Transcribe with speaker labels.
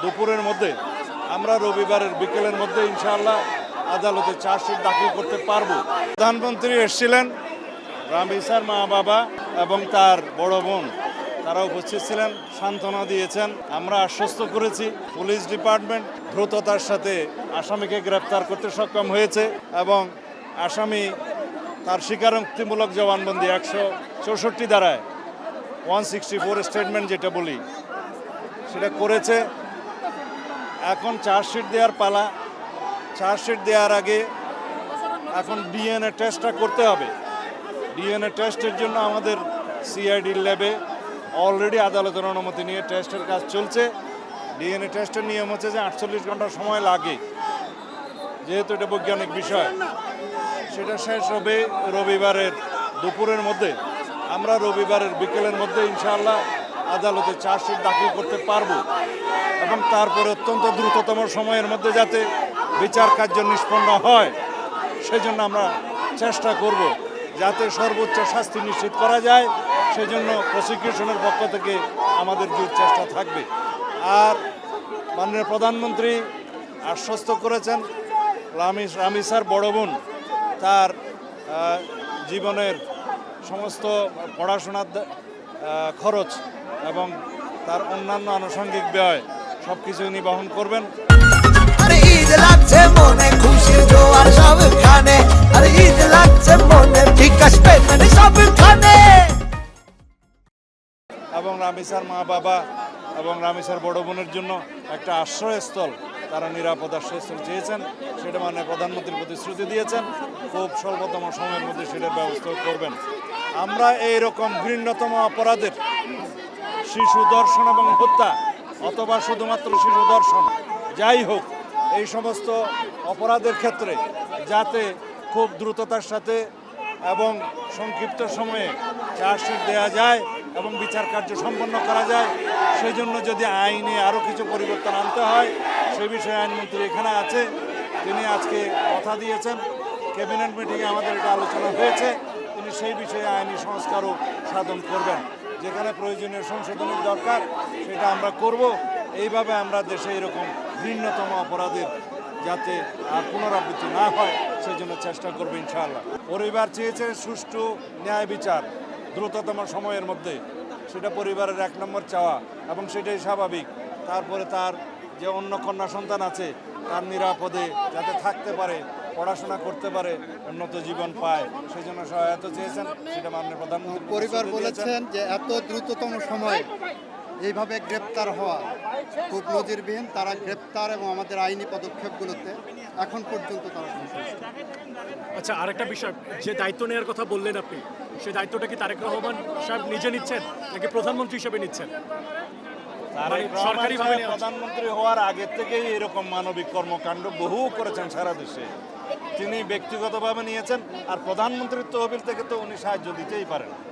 Speaker 1: দুপুরের মধ্যে আমরা রবিবারের বিকেলের মধ্যে ইনশাআল্লাহ আদালতে চার্জশিট দাখিল করতে পারবো। প্রধানমন্ত্রী এসেছিলেন, রামিসার মা বাবা এবং তার বড় বোন তারা উপস্থিত ছিলেন, সান্ত্বনা দিয়েছেন। আমরা আশ্বস্ত করেছি পুলিশ ডিপার্টমেন্ট দ্রুততার সাথে আসামিকে গ্রেপ্তার করতে সক্ষম হয়েছে এবং আসামি তার স্বীকারোক্তিমূলক জবানবন্দি 164 ধারায় 164 স্টেটমেন্ট যেটা বলি সেটা করেছে। এখন চার্জশিট দেওয়ার পালা। চার্জশিট দেওয়ার আগে এখন ডিএনএ টেস্টটা করতে হবে। ডিএনএ টেস্টের জন্য আমাদের সিআইডির ল্যাবে অলরেডি আদালতের অনুমতি নিয়ে টেস্টের কাজ চলছে। ডিএনএ টেস্টের নিয়ম হচ্ছে যে 48 ঘন্টা সময় লাগে, যেহেতু এটা বৈজ্ঞানিক বিষয়। সেটা শেষ হবে রবিবারের দুপুরের মধ্যে। আমরা রবিবারের বিকেলের মধ্যে ইনশাআল্লাহ আদালতে চার্জশিট দাখিল করতে পারবো এবং তারপরে অত্যন্ত দ্রুততম সময়ের মধ্যে যাতে বিচার কার্য নিষ্পন্ন হয় সেজন্য আমরা চেষ্টা করব, যাতে সর্বোচ্চ শাস্তি নিশ্চিত করা যায়। সেজন্য প্রসিকিউশনের পক্ষ থেকে আমাদের জোর চেষ্টা থাকবে। আর মাননীয় প্রধানমন্ত্রী আশ্বস্ত করেছেন রামিসার বড় বোন তার জীবনের সমস্ত পড়াশোনার খরচ এবং তার অন্যান্য আনুষঙ্গিক ব্যয় সব কিছু উনি বহন করবেন।
Speaker 2: আরে ঈদ লাগছে মনে, খুশির জোয়ার সবখানে। আরে ঈদ লাগছে মনে, বিকাশ পেমেন্ট সবখানে।
Speaker 1: এবং রামিসার মা বাবা এবং রামিসার বড় বোনের জন্য একটা আশ্রয়স্থল, তারা নিরাপদ আশ্রয়স্থল চেয়েছেন, সেটা মানে প্রধানমন্ত্রীর প্রতিশ্রুতি দিয়েছেন খুব স্বল্পতম সময়ের মধ্যে সেটার ব্যবস্থা করবেন। আমরা এইরকম ঘৃণ্যতম অপরাধের শিশু ধর্ষণ এবং হত্যা অথবা শুধুমাত্র শিশু ধর্ষণ যাই হোক, এই সমস্ত অপরাধের ক্ষেত্রে যাতে খুব দ্রুততার সাথে এবং সংক্ষিপ্ত সময়ে চার্জশিট দেওয়া যায় এবং বিচার কার্য সম্পন্ন করা যায়, সেই জন্য যদি আইনে আরও কিছু পরিবর্তন আনতে হয় সে বিষয়ে আইনমন্ত্রী এখানে আছে, তিনি আজকে কথা দিয়েছেন। ক্যাবিনেট মিটিংয়ে আমাদের এটা আলোচনা হয়েছে, তিনি সেই বিষয়ে আইনি সংস্কারও সাধন করবেন। যেখানে প্রয়োজনীয় সংশোধনের দরকার সেটা আমরা করব। এইভাবে আমরা দেশে এরকম ঘৃণ্যতম অপরাধের যাতে আর পুনরাবৃত্তি না হয় সেই জন্য চেষ্টা করবে ইনশাআল্লাহ। পরিবার চেয়েছে সুষ্ঠু ন্যায় বিচার দ্রুততম সময়ের মধ্যে, সেটা পরিবারের 1 নম্বর চাওয়া এবং সেটাই স্বাভাবিক। তারপরে তার যে অন্য কন্যা সন্তান আছে তার নিরাপদে যাতে থাকতে পারে, পড়াশোনা করতে পারে, উন্নত জীবন পায়, সেই জন্য সহায়তা চেয়েছেন, সেটা মাননীয় প্রধানমন্ত্রী
Speaker 3: পরিবার বলেছেন যে এত দ্রুততম সময়ে এইভাবে গ্রেপ্তার হওয়া খুব নজিরবিহীন। তারা গ্রেপ্তার এবং আমাদের আইনি পদক্ষেপগুলোতে এখন পর্যন্ত তারা সন্তুষ্ট।
Speaker 4: আচ্ছা, আরেকটা বিষয়, যে দায়িত্ব নেওয়ার কথা বললেন আপনি, সেই দায়িত্বটা কি তারেক রহমান সাহেব নিজে নিচ্ছেন নাকি প্রধানমন্ত্রী হিসেবে নিচ্ছেন?
Speaker 1: সরকারিভাবে প্রধানমন্ত্রী হওয়ার আগে থেকেই এরকম মানবিক কর্মকাণ্ড বহু করেছেন সারা দেশে, তিনি ব্যক্তিগতভাবে নিয়েছেন। আর প্রধানমন্ত্রীর তহবিল থেকে তো উনি সাহায্য দিতেই পারেন।